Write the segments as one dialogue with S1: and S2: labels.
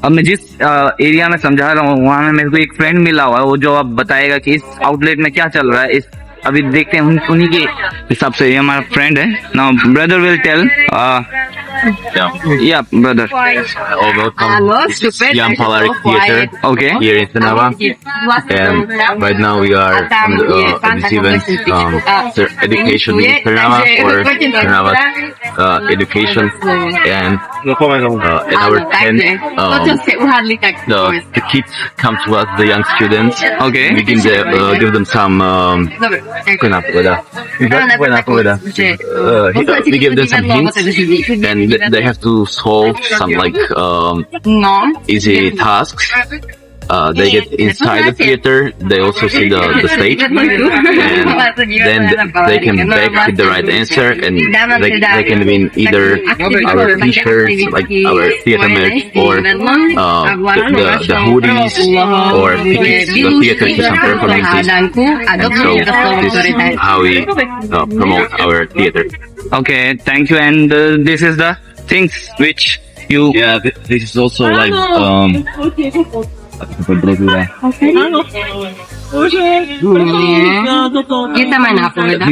S1: अब मैं जिस एरिया में समझा रहा हूँ वहाँ में मेरे को एक फ्रेंड मिला हुआ है, वो जो अब बताएगा कि इस आउटलेट में क्या चल रहा है। इस अभी देखते हैं उन्हीं के हिसाब से। ये हमारा फ्रेंड है। Now brother will tell. Yeah, brother.
S2: Oh, welcome. This is Young Polaric Theater
S1: Okay.
S2: here in Trnava. And right now we are on this event, education in Trnava or Trnava education. And in our tent, the kids come to us, the young students.
S1: Okay.
S2: We give them some we give them some hints, and they have to solve some like easy tasks. They get inside the theater. They also see the stage, and then they can back with the right answer, and they can win either our T-shirts, like our theater merch, or the hoodies, or tickets to the theater to some performances. And so this is how we promote our theater.
S1: Okay, thank you. And this is the things which you.
S2: Yeah, this is also like these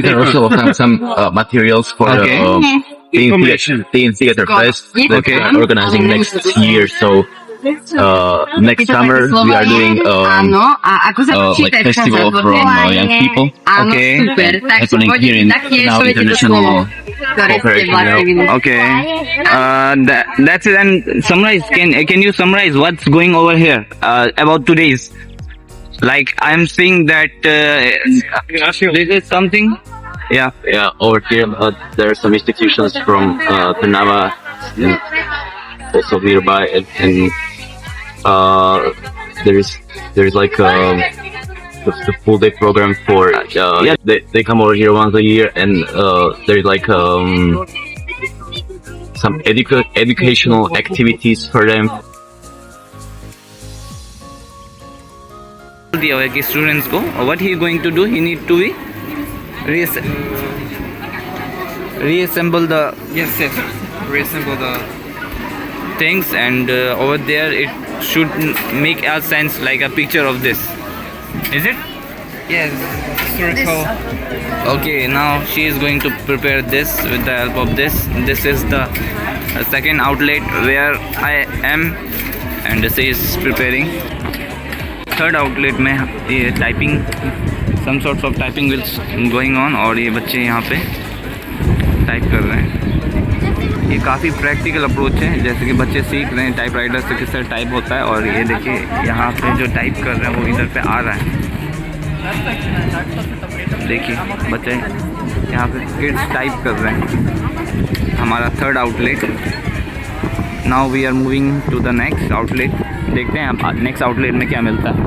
S2: are also some materials for Teen Theater Fest that we are organizing next year. So next summer we are doing like festival from young people.
S1: Okay.
S2: Happening here in now International Cooperation.
S1: Okay. That's it. And summarize. Can you summarize what's going over here about today's? Like I'm seeing that this is something. Yeah.
S2: Yeah, over here there are some institutions from Trnava and also nearby, and there's like the full day program for they come over here once a year, and there's like some educational activities for them.
S1: दिया हुआ है कि students को what he going to do, he need to be reassemble the reassemble the things, and over there it should make a sense like a picture of this. Is it?
S3: Yes, historical.
S1: Okay, now she is going to prepare this with the help of this. This is the second outlet where I am, and she is preparing. Third outlet में ये typing, some sorts of typing will going on, और ये बच्चे यहाँ पे type कर रहे हैं। ये काफ़ी प्रैक्टिकल अप्रोच है, जैसे कि बच्चे सीख रहे हैं टाइप राइटर से किस तरह टाइप होता है। और ये देखिए यहाँ पे जो टाइप कर रहे हैं वो इधर पे आ रहा है। देखिए बच्चे यहाँ पे किड्स टाइप कर रहे हैं। हमारा third outlet. Now we are moving to the next outlet. देखते हैं अब नेक्स्ट आउटलेट में क्या मिलता है।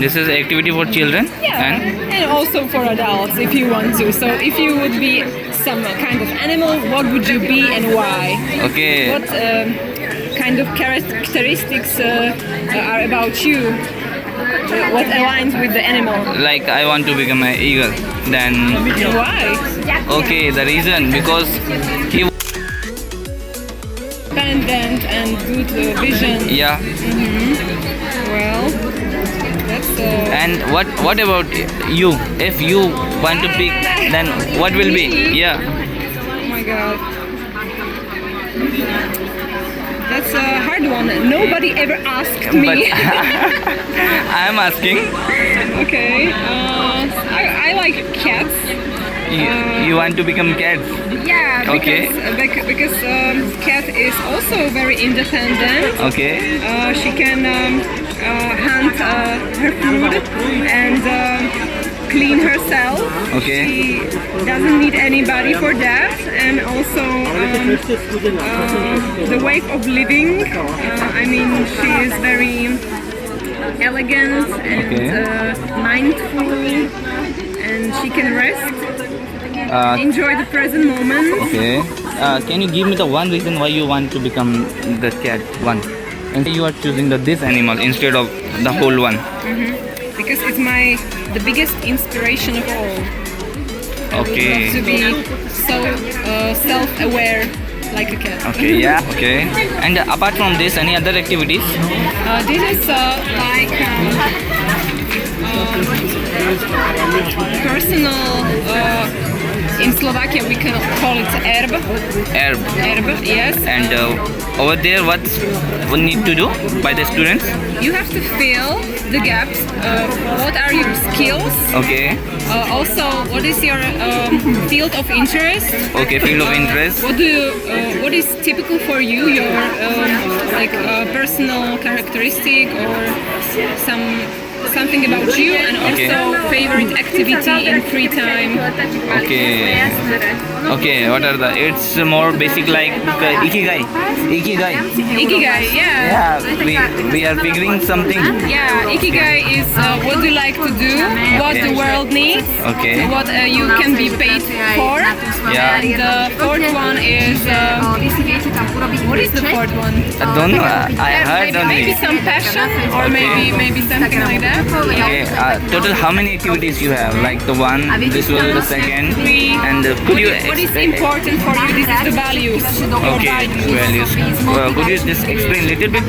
S1: This is activity for children
S4: and also for adults if you want to. So if you would be some kind of animal, what would you be and why?
S1: Okay.
S4: What kind of characteristics are about you? What aligns with the animal?
S1: Like I want to become an eagle. Then
S4: why?
S1: Okay, the reason because he
S4: independent and good vision.
S1: Yeah.
S4: Well, that's.
S1: And what about you? If you want to pick, then what will be? Yeah.
S4: Oh my God. That's a hard one. Nobody ever asked me.
S1: But I am asking.
S4: Okay. I like cats.
S1: You want to become cats?
S4: Yeah.
S1: Okay.
S4: Because cat is also very independent.
S1: Okay.
S4: She can hunt her food and clean herself.
S1: Okay.
S4: She doesn't need anybody for that, and also the way of living. I mean, she is very elegant and mindful, and she can rest, enjoy the present moment.
S1: Okay. Can you give me the one reason why you want to become the cat one? And you are choosing this animal instead of the whole one.
S4: Because it's the biggest inspiration of all.
S1: Okay.
S4: To be so self-aware like a cat.
S1: Okay, yeah. Okay. And apart from this, any other activities?
S4: This is like personal. In Slovakia, we can call it erb.
S1: Herb.
S4: Erb, yes.
S1: And over there, what we need to do by the students?
S4: You have to fill the gaps. What are your skills?
S1: Okay.
S4: Also, what is your field of interest?
S1: Okay, field of interest.
S4: What do you, what is typical for you? Your like personal characteristic or something about you, and also favorite activity in free time.
S1: Okay. Okay, what are the? It's more basic like ikigai. Ikigai.
S4: Ikigai, yeah.
S1: Yeah, we are figuring something.
S4: Yeah, ikigai is what you like to do, what the world needs,
S1: Okay.
S4: what you can be paid for.
S1: Yeah.
S4: And the fourth one is what is the fourth one?
S1: I don't know. I heard
S4: Maybe
S1: only.
S4: some passion, or maybe something like that.
S1: Okay. Total, how many activities you have? Like the one, this was the second,
S4: Three.
S1: and could you
S4: What is important for you? This is the values. Your
S1: Okay, values. Could you just explain a little bit?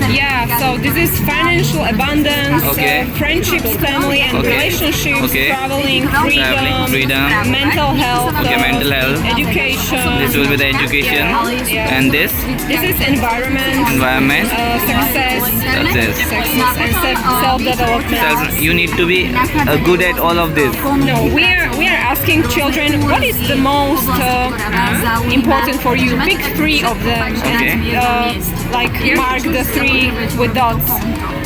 S4: Yeah, so this is financial abundance,
S1: Okay.
S4: friendships, family and
S1: Okay.
S4: relationships,
S1: Okay.
S4: traveling,
S1: Freedom.
S4: mental health,
S1: Okay, mental health.
S4: education.
S1: This will be the education,
S4: Yeah.
S1: and this
S4: This is environment,
S1: environment.
S4: success,
S1: Success.
S4: and self-development.
S1: You need to be good at all of this.
S4: No, we are asking children what is the most important for you. Pick three of them.
S1: Okay.
S4: Like mark the three with dots.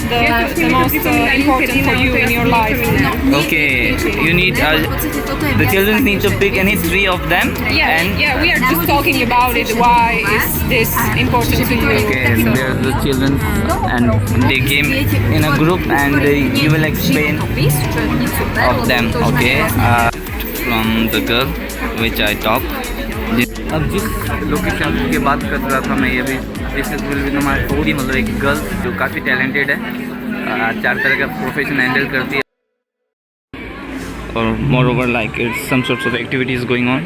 S4: The most important for you in your life.
S1: Okay, you need the children need to pick any three of them.
S4: Yeah,
S1: And
S4: yeah. We are just talking about it. Why is this important to you?
S1: okay, there's the children, and they came in a group, and you will explain of them. Okay, from the girl which I talked. अब जिस location की बात कर रहा था मैं, ये भी this is will be my story. मतलब एक गर्ल जो काफ़ी टैलेंटेड है, 4 तरह का प्रोफेशन हैंडल करती है, और more over like it's some sorts of activities going on.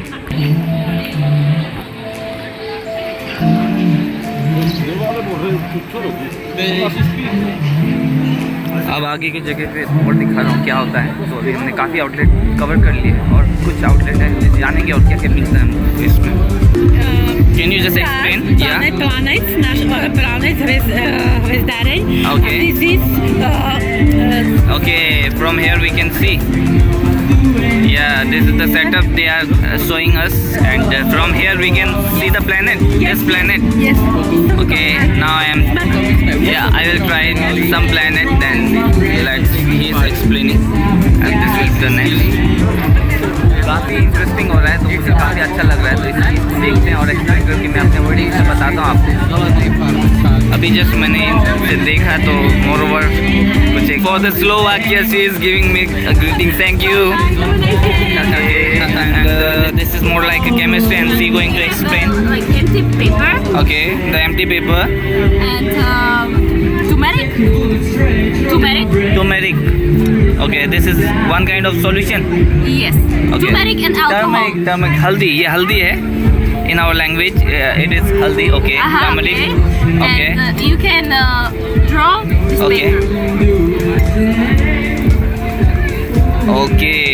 S1: अब आगे की जगह पे और दिखा रहा हूँ क्या होता है। तो अभी हमने काफ़ी आउटलेट कवर कर लिए, और कुछ आउटलेट है जानेंगे और क्या क्या मिलता है हमको इसमें। Can you just explain? Yeah.
S5: Planets, national planets with Darren.
S1: Okay.
S5: And this is
S1: Okay, from here we can see. Yeah, this is the setup they are showing us, and from here we can see the planet. This planet.
S5: yes.
S1: Okay, now I am. Yeah, I will try some planet. Then he is explaining, and this will be the next. काफ़ी interesting हो रहा है, तो मुझे काफ़ी अच्छा लग रहा है, तो इस चीज़ को देखते हैं और एक्सप्लेन करके मैं अपने वर्डिंग से बताता हूँ आपको। अभी जस्ट मैंने इसे देखा, तो मोर ओवर कुछ एक for the Slovakia she is giving me greeting, thank you. This is more like a chemistry, and she going to explain.
S5: Like empty paper
S1: Okay, the empty paper.
S5: and turmeric.
S1: Turmeric. Okay, this is one kind of solution.
S5: Yes.
S1: Okay.
S5: Turmeric and alcohol.
S1: Turmeric, haldi. ये हल्दी है. In our language, it is haldi. Okay. Turmeric. Okay.
S5: And you can draw this
S1: Okay.
S5: paper.
S1: Okay.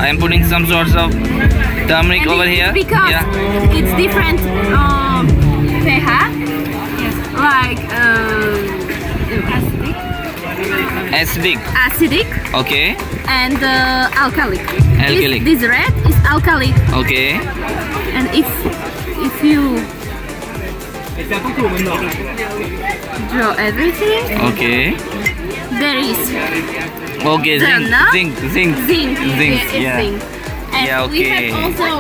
S1: I am putting some sorts of turmeric
S5: And
S1: over
S5: it's
S1: here.
S5: because
S1: Yeah.
S5: it's different pH. Yes. Like acidic
S1: Okay.
S5: and alkalic.
S1: Alkalic.
S5: This red is alkalic,
S1: Okay.
S5: and if you draw everything,
S1: Okay.
S5: there is
S1: Okay. Zinc.
S5: zinc.
S1: Zinc.
S5: It's
S1: Yeah.
S5: zinc. And
S1: Yeah,
S5: we
S1: okay.
S5: have also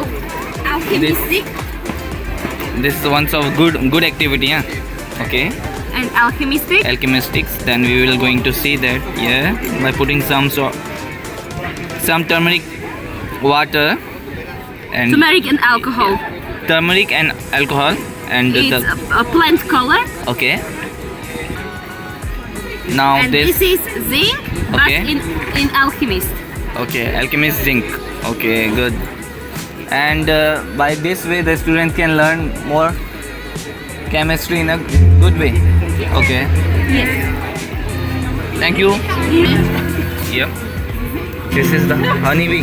S5: alchemistic
S1: This is one of good activity. Yeah. Okay.
S5: and alchemistic.
S1: Alchemistics. Then we will going to see that. Yeah. By putting some turmeric water and
S5: Turmeric and alcohol.
S1: turmeric and alcohol and
S5: It's a plant color.
S1: okay. Now
S5: And
S1: this
S5: this is zinc, but
S1: Okay.
S5: in alchemist.
S1: Okay, alchemist zinc. Okay, good. And by this way, the student can learn more chemistry in a good way. Okay. Thank you. Yep. This is the honeybee.
S4: I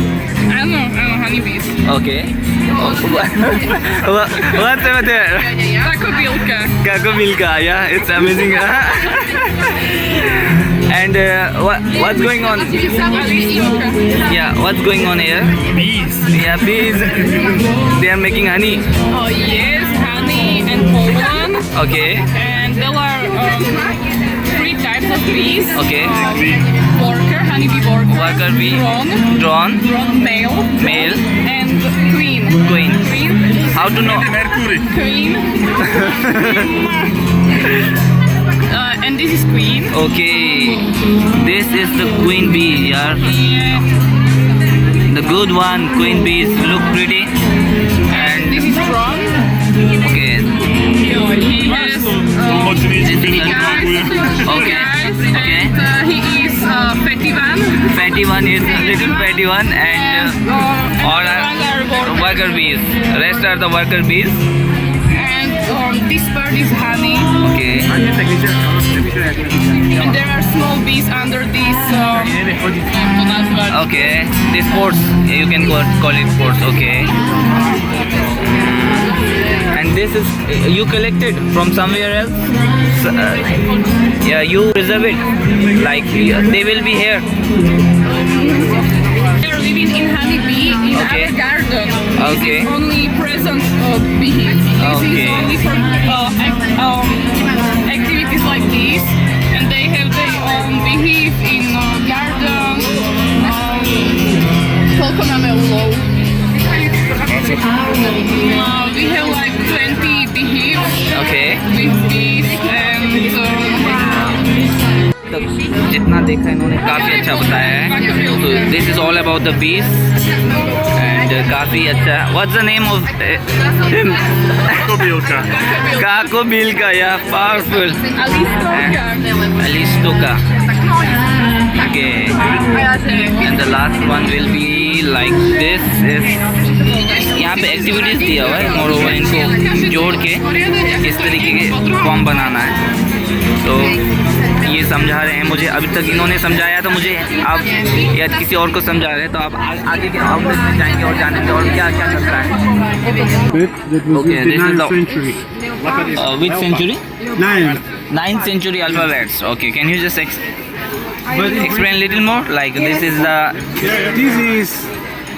S4: don't know honeybees.
S1: Okay. What's over there?
S4: Takobilka.
S1: Kakobilka. Yeah, it's amazing. And what's going on? Yeah, what's going on here? Bees. Yeah, bees. They are making honey.
S4: Oh yes, honey and pollen.
S1: Okay.
S4: And there are 3 types of bees.
S1: Okay.
S4: Worker, honeybee worker.
S1: Worker bee.
S4: Drone,
S1: Drone.
S4: male.
S1: Male.
S4: And queen.
S1: Queen. How to know?
S4: Queen. And this is queen.
S1: Okay. This is the queen bee. Yeah.
S4: Yeah.
S1: The good one. Queen bees look pretty.
S4: And this is drone.
S1: Okay.
S4: He has three guys.
S1: Okay. Okay.
S4: And he is fatty one.
S1: Fatty one is a little fatty one, and all are worker bees. Rest are the worker bees.
S4: And this part is honey.
S1: Okay.
S4: And there are small bees under this.
S1: Okay. This spores. You can call it spores. Okay. And this is you collected from somewhere else. So, yeah, you preserve it. Like they will be here.
S4: They are living in honeybee in
S1: Okay.
S4: our garden.
S1: Okay.
S4: This is only present bee. This
S1: Okay.
S4: is only for activities like this. And they have their own beehive in garden. We have like 20 beehives
S1: Okay.
S4: with bees and
S1: तो जितना देखा इन्होंने काफ़ी अच्छा बताया है. तो this is all about the bees and काफ़ी अच्छा. What's the name of him? काकोबिल्का. या powerful. Alistoka. Okay. And the last one will be like this. यहाँ पे एक्टिविटीज दिया हुआ है. मोरोवर इनको जोड़ के इस तरीके के फॉर्म बनाना है. तो ये समझा रहे हैं मुझे. अभी तक इन्होंने समझाया तो मुझे आप या किसी और को समझा रहे हैं. तो आप आगे के आउटलेट में जाएंगे और जानेंगे और क्या क्या करता है. Okay, this is the
S6: century.
S1: which century?
S6: 9.
S1: 9th century alphabets. Okay, can you just explain a little more? Like this is the
S6: This is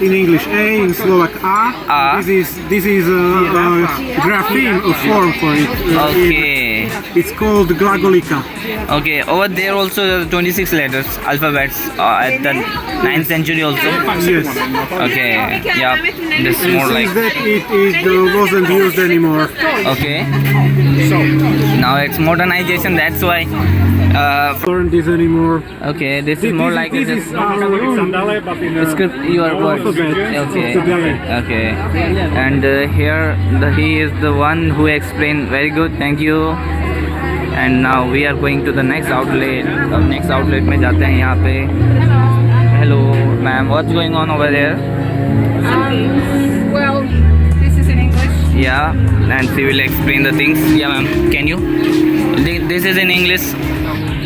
S6: in English A, in Slovak A.
S1: A.
S6: This is grapheme, a form for it.
S1: okay.
S6: It's called glagolika.
S1: Okay, over there also 26 letters, alphabets at the 9th century also.
S6: Yes.
S1: Okay, yeah, this is more
S6: Since
S1: like
S6: that it wasn't used anymore.
S1: okay. Now it's modernization. That's why.
S6: Aren't this anymore?
S1: Okay, this is more like
S6: this
S1: a
S6: is our own
S1: script. Your words.
S6: alphabet of
S1: Okay.
S6: the valley.
S1: Okay. And here he is the one who explained very good. Thank you. And now we are going to the next outlet. अब next outlet में जाते हैं यहाँ पे. Hello, ma'am. What's going on over there?
S4: well, this is in English.
S1: Yeah, and she will explain the things. Yeah, ma'am. Can you? This is in English.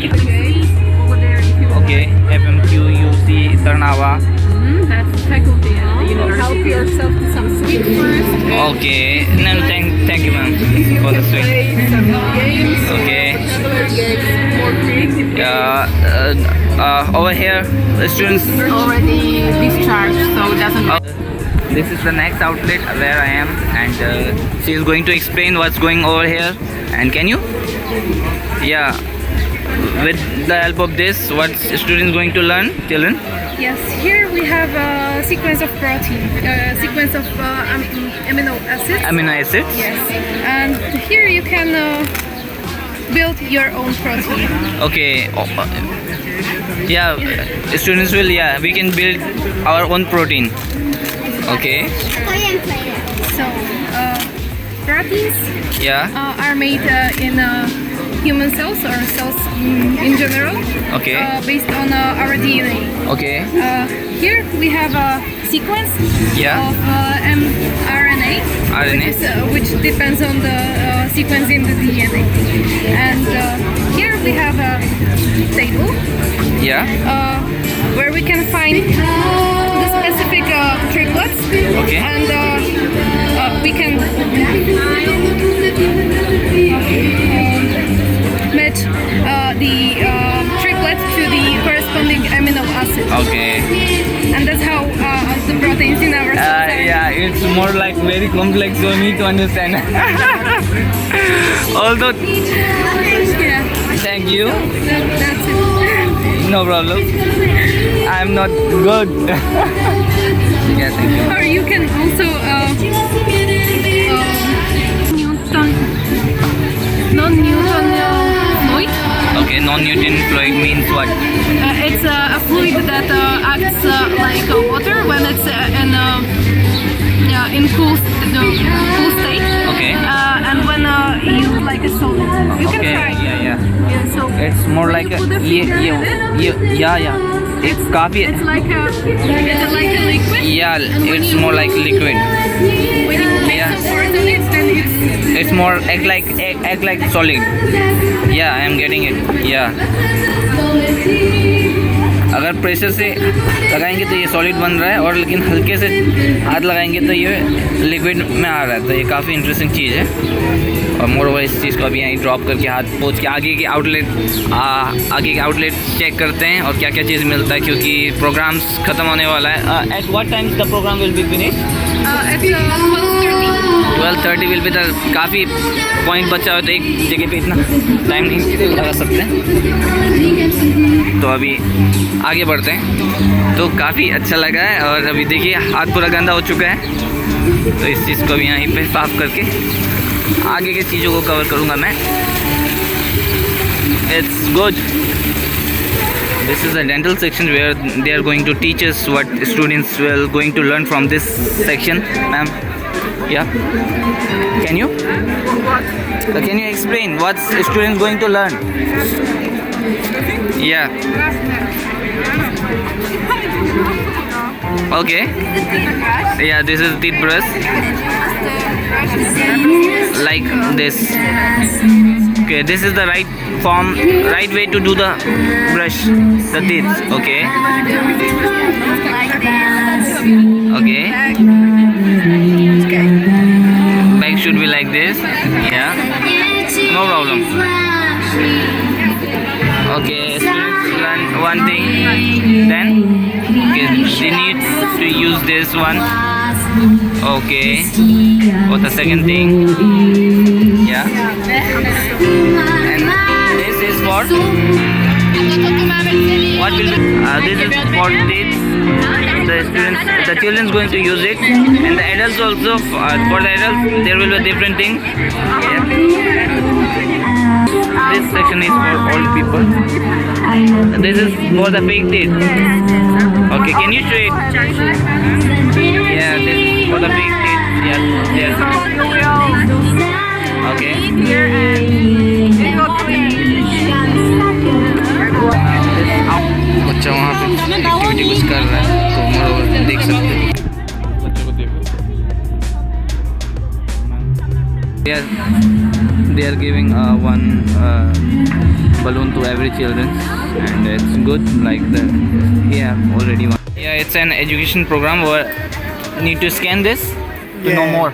S4: Over there, if you
S1: Okay. FMQUC Trnava.
S4: that's faculty. You know, help yourself to some sweet first.
S1: Okay. No, thank you, ma'am, for the sweet.
S4: Play some games.
S1: Okay.
S4: Games, more creative.
S1: Over here, the students.
S4: Already discharged, so it doesn't.
S1: This is the next outlet where I am, and she is going to explain what's going over here. And can you? Yeah. With the help of this, what students going to learn, children?
S4: Yes, here we have a sequence of protein, sequence of amino acids.
S1: Amino acids.
S4: Yes, and here you can build your own protein.
S1: Okay. Yeah, students will. Yeah, we can build our own protein. Okay.
S4: So, proteins
S1: Yeah.
S4: are made in human cells or cells in general.
S1: Okay.
S4: Based on our DNA.
S1: Okay.
S4: Here we have a sequence
S1: Yeah.
S4: of mRNA,
S1: RNA.
S4: which depends on the sequence in the DNA. And here we have a table
S1: Yeah.
S4: where we can find the specific triplets.
S1: Okay.
S4: And we can match the triplets to the corresponding amino acid.
S1: Okay.
S4: And that's how the proteins in our cells are.
S1: Yeah, it's more like very complex for me to understand. Although,
S4: Yeah,
S1: thank you.
S4: that's it.
S1: No problem. I'm not good. Yeah, thank you.
S4: Or you can also non-Newton fluid.
S1: Okay, non-Newton fluid means what?
S4: It's a fluid that acts like water when it's in cool state.
S1: Okay.
S4: And when you like a solid, you can
S1: Okay,
S4: try.
S1: yeah.
S4: Yeah, so
S1: It's more
S4: when
S1: like
S4: you
S1: a
S4: put the finger in it,
S1: yeah. It's coffee.
S4: it's like a liquid.
S1: Yeah,
S4: And when
S1: it's
S4: you-
S1: more like liquid.
S4: When you make
S1: Yeah.
S4: some words on it, then
S1: It's more act like solid. Yeah, I am getting it. Yeah. अगर pressure से लगाएंगे तो ये solid बन रहा है और लेकिन हल्के से हाथ लगाएंगे तो ये लिक्विड में आ रहा है, तो ये काफ़ी इंटरेस्टिंग चीज़ है। और मोर ओवर इस चीज़ को अभी यहीं ड्रॉप करके हाथ पोंछ के आगे के आउटलेट चेक करते हैं और क्या क्या चीज़ मिलता है, क्योंकि प्रोग्राम्स ख़त्म होने वाला है। At what time the programme will be finish?
S4: at 12:30.
S1: 12:30 will be the. काफ़ी पॉइंट बचा हो तो एक जगह पे इतना टाइम नहीं लगा सकते, तो अभी आगे बढ़ते हैं। तो काफ़ी अच्छा लगा है और अभी देखिए हाथ पूरा गंदा हो चुका है, तो इस चीज़ को अभी यहीं पे साफ करके आगे की चीज़ों को कवर करूँगा मैं। It's good. This is a dental section where they are going to teach us what students will going to learn from this section. Ma'am, yeah. Can you explain what students going to learn? Yeah. Okay. Yeah, this is teeth brush. Like this. Okay, this is the right way to do the brush the teeth. Okay. Back should be like this. Yeah. No problem. Okay, students learn one thing. Then okay, they need to use this one. Okay. Or the second thing. Yeah. And this is what? What will be? This is for kids. The children going to use it, and the adults also. For the adults, there will be different things. Yeah. This section is for all people. This is for the fake teeth. Okay, can you show it? Yeah, this is for the fake teeth. Yes. Okay. बच्चा वहाँ पे activity कुछ कर रहा है, तो मोर देख सकते हैं। बच्चों को देखो। They are giving one balloon to every children, and it's good. Like already one. Yeah, it's an education program where need to scan this to know more.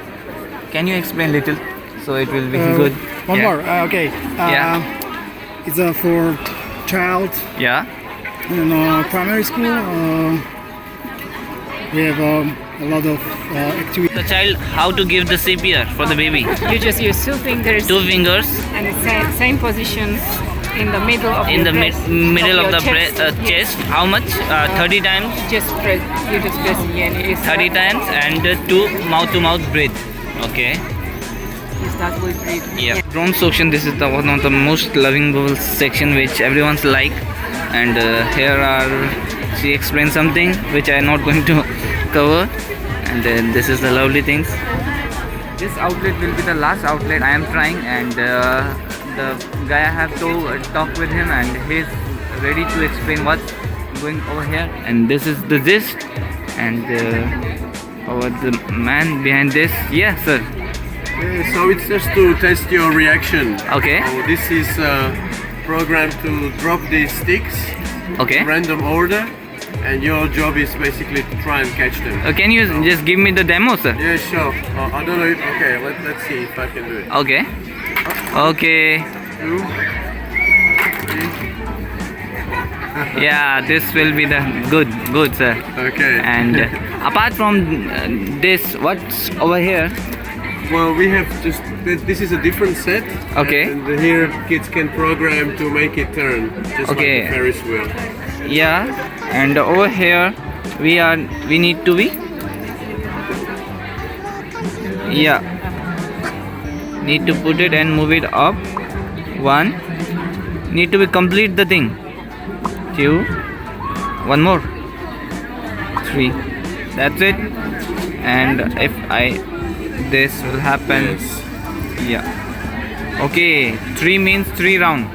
S1: Can you explain little so it will be good?
S6: One
S1: Yeah.
S6: more. Okay.
S1: Yeah.
S6: It's for child
S1: Yeah.
S6: in primary school. We have a lot of activities.
S1: The child, how to give the CPR for the baby?
S7: You just use 2 fingers
S1: 2 fingers
S7: and the same positions in the middle of
S1: in
S7: your
S1: the
S7: breast,
S1: middle of
S7: your
S1: the chest. How much? 30 times.
S7: Just press. You just press and it is
S1: 30 times and 2 mouth-to-mouth breathe. Okay.
S7: You start with breathe.
S1: Yeah. Drone section. This is the one of the most lovable section which everyone's like, and here she explains something which I am not going to cover, and then this is the lovely things. This outlet will be the last outlet I am trying, and the guy I have to talk with him, and he's ready to explain what's going over here. And this is the gist, and the man behind this. Yeah, sir.
S6: Yeah, so it's just to test your reaction.
S1: Okay.
S6: So this is programmed to drop these sticks,
S1: Okay.
S6: random order, and your job is basically to try and catch them.
S1: Can you just give me the demo, sir?
S6: Yeah, sure. I don't know if, okay, let's see if I can do it.
S1: Okay. Okay.
S6: 2, 3.
S1: Yeah, this will be the good, sir.
S6: Okay.
S1: And apart from this, what's over here?
S6: Well, we have just this is a different set.
S1: Okay.
S6: And here kids can program to make it turn, just
S1: Okay.
S6: like the Ferris wheel.
S1: Yeah, and over here we need to be, yeah, need to put it and move it up. 1, need to be complete the thing. 2, 1 more, 3, that's it. And if this will happen.
S6: Yes.
S1: Yeah, okay, 3 means 3 round.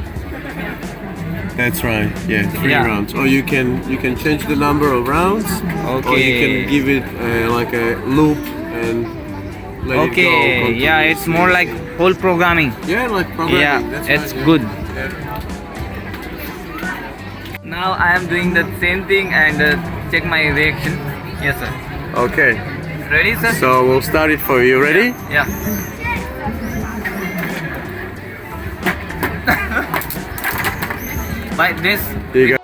S6: That's right. Yeah, 3
S1: Yeah.
S6: rounds. Or you can change the number of rounds. Or you
S1: Okay.
S6: can give it like a loop and let it go.
S1: Okay, yeah, it's more like whole programming.
S6: Yeah, like programming.
S1: Yeah,
S6: That's
S1: it's
S6: right, yeah.
S1: good.
S6: Yeah.
S1: Now I am doing the same thing, and check my reaction. Yes, sir.
S6: Okay.
S1: Ready, sir?
S6: So we'll start it for you. Ready?
S1: Yeah. Like this,
S6: You
S1: we